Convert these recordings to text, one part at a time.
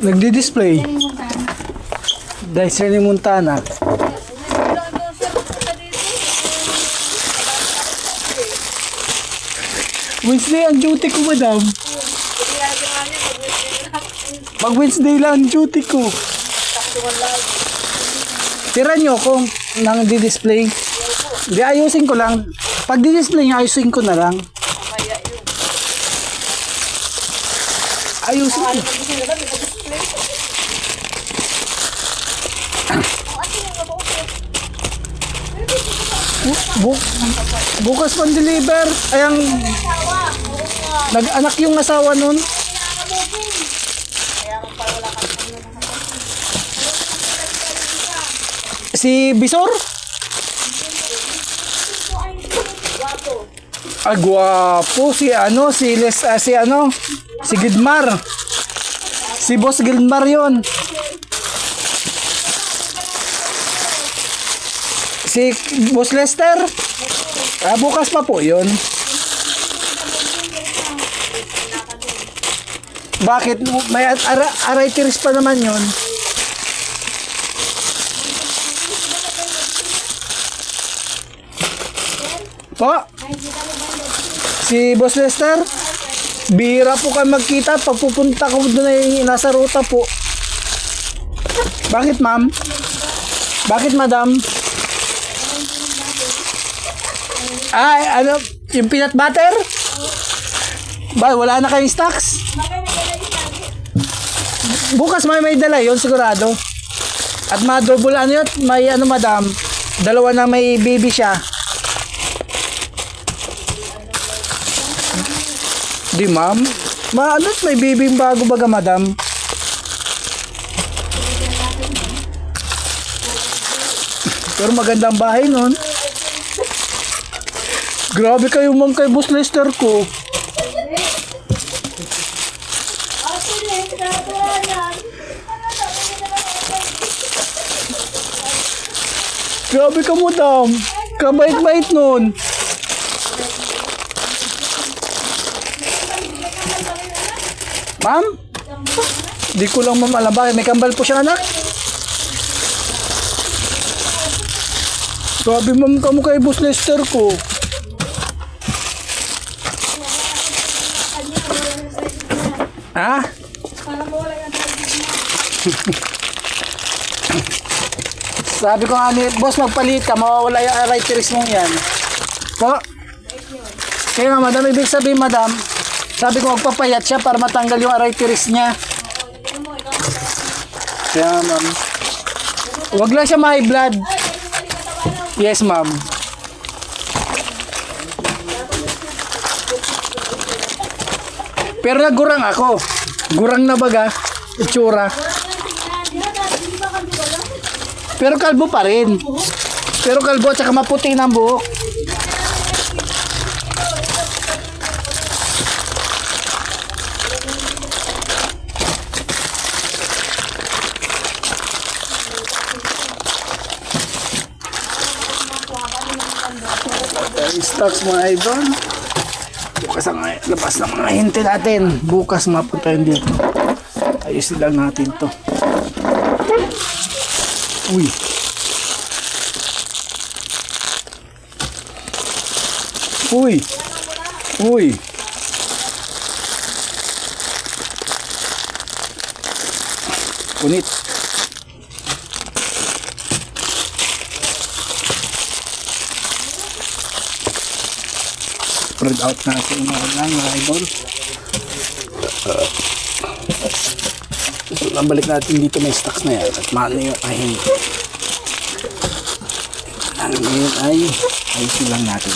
Nagdi-display. Dahil sa Montana. Wednesday ang duty ko, madam. Pag Wednesday lang ang duty ko. Tira nyo kung nang di-display. Di ayusin ko lang. Pag di-display nyo, ayusin ko na lang. Ayusin ko. Bukas pang deliver. Ayang nag-anak yung asawa nun. Si Bisor? Ah, guwapo. Si ano, si Gilmar. Si Boss Gilmar yon. Si Boss Lester. Ah, bukas pa po yon. Bakit? May arthritis pa naman yon. Po? Si Boss Lester? Bihira po kayo magkita. Pag pupunta ko doon ay nasa ruta po. Bakit, ma'am? Bakit, madam? Ay, ano? Yung peanut butter? Ba, wala na kayong stocks? Bukas may dala yon sigurado. At ma-double ano yun? May ano, madam? Dalawa na may baby siya. Di, ma'am? Ano't may baby bago baga, madam? Pero magandang bahay nun. Grabe kayo, ma'am, kay Boss Lester ko. Grabe ka, madam. Kabait-bait nun. Ma'am? Di ko lang, ma'am, alam bakit. May kambal po siya, anak. Grabe, ma'am, kamo kay Boss Lester ko. Ha? Sabi ko nga ni boss, magpalit ka, mawawala yung arthritis mong yan. Po? Kaya nga, madam, ibig sabihin, madam, sabi ko magpapayat siya para matanggal yung arthritis niya. Kaya, ma'am, huwag lang siya ma-high blood. Yes, ma'am. Pero nagurang ako. Gurang na baga, itsura. Pero kalbo pa rin. Pero kalbo at saka maputi ng buhok. Stocks mga idol. Bukas ang labas ng mga hinte natin. Bukas mapunta yun dito. Ayusin lang natin to. Uy. Uy. Uy. Punit. Spread out natin mga idol. So, nabalik natin dito, may stocks na yan at maano yung ahin. Ano yun ay ayusin lang natin.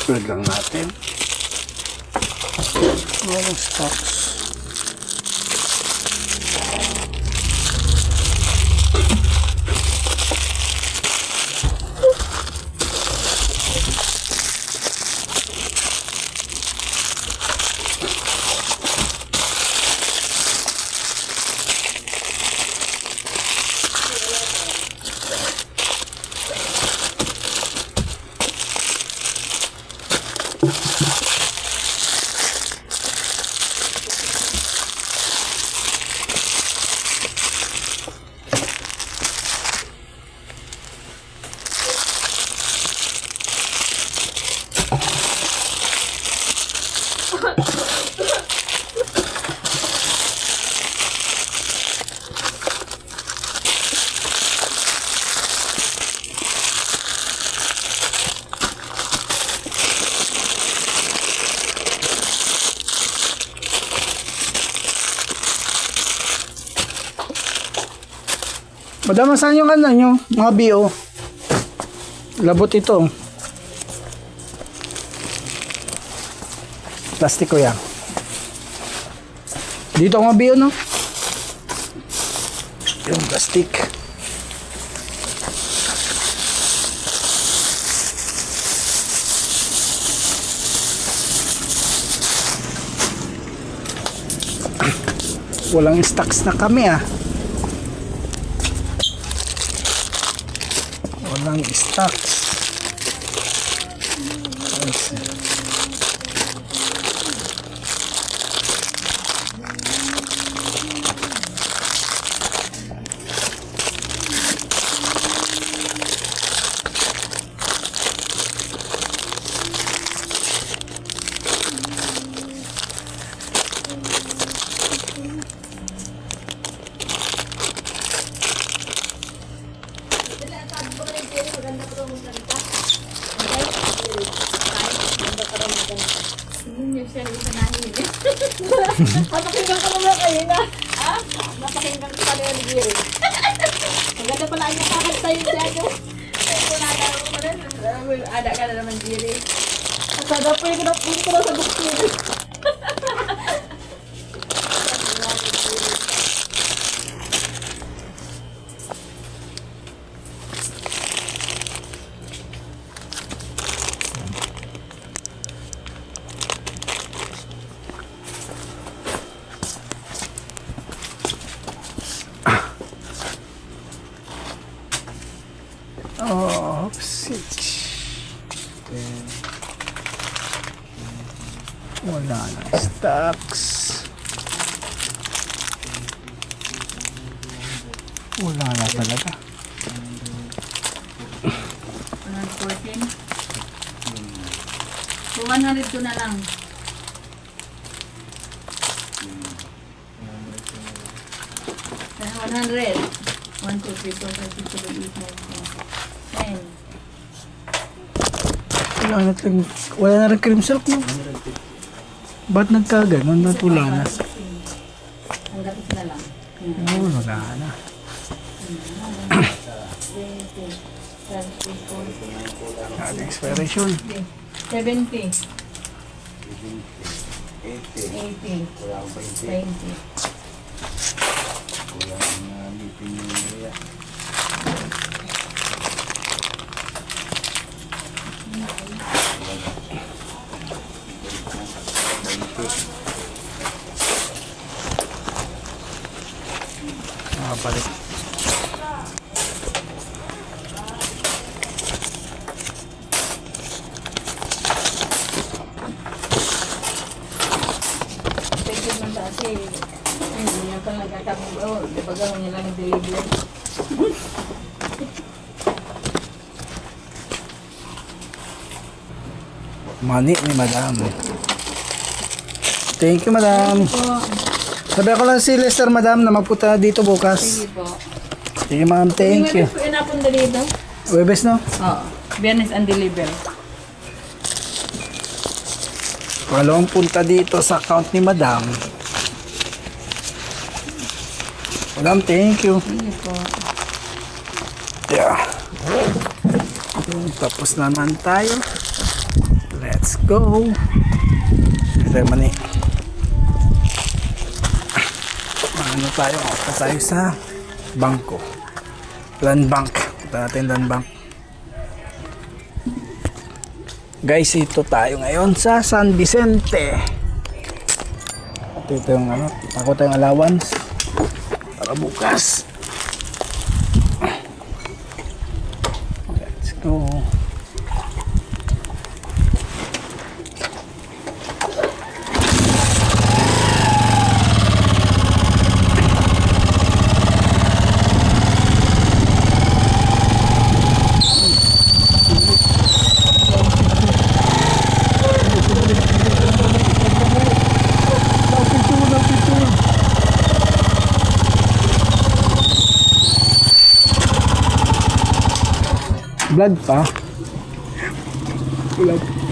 Spread lang natin. Walang stocks. Madam, saan yung ano nyo? Mga BO. Labot ito. Plastiko yan. Dito mga BO, no? Yung plastic. Walang stocks na kami ah. Walang stocks. Napakinggan ko naman kayo na. Ha? Napakinggan ko pala yung Jerry. Maganda pala ang nakakanta yun siya nyo. Wala na ako pa rin. Ada ka na naman, Jerry. At sada po yung kinapin ko na sa buksin. Oh, six. Wala na stocks. Wala na talaga. 114. So 100 ko na lang. Kaya 100. 1, 2, 3, 4, 5, 6, 7, 8, 9, 10. Wala na rin cream silk, no? Ba't nagkaganon? Ba't wala na? Ang lapit na lang. Oo, wala na. 20, 30, 40, Ating expiration. 70, 80, 20. Balik. Pwede man dati. Hindi niya pa nagkakabing. Oh, di ba gawin niya lang yung delivery? Money ni madam. Thank you, madam. Po. Sabi ko lang si Lester, madam, na magpunta dito bukas. Sige po. Sige, ma'am. Thank you. Pwede napunta dito? Webes, no? Oo. Venice and deliver. Palong punta dito sa account ni madam. Madam, thank you. Sige po. Yeah. Tapos naman tayo. Let's go. Ito yung mani. Ano tayo? Punta tayo sa bangko. Land Bank. Punta natin Land Bank. Guys, ito tayo ngayon sa San Vicente. Ito yung ano, ako tayong allowance para bukas. Let's go. Vlog pa. Vlog.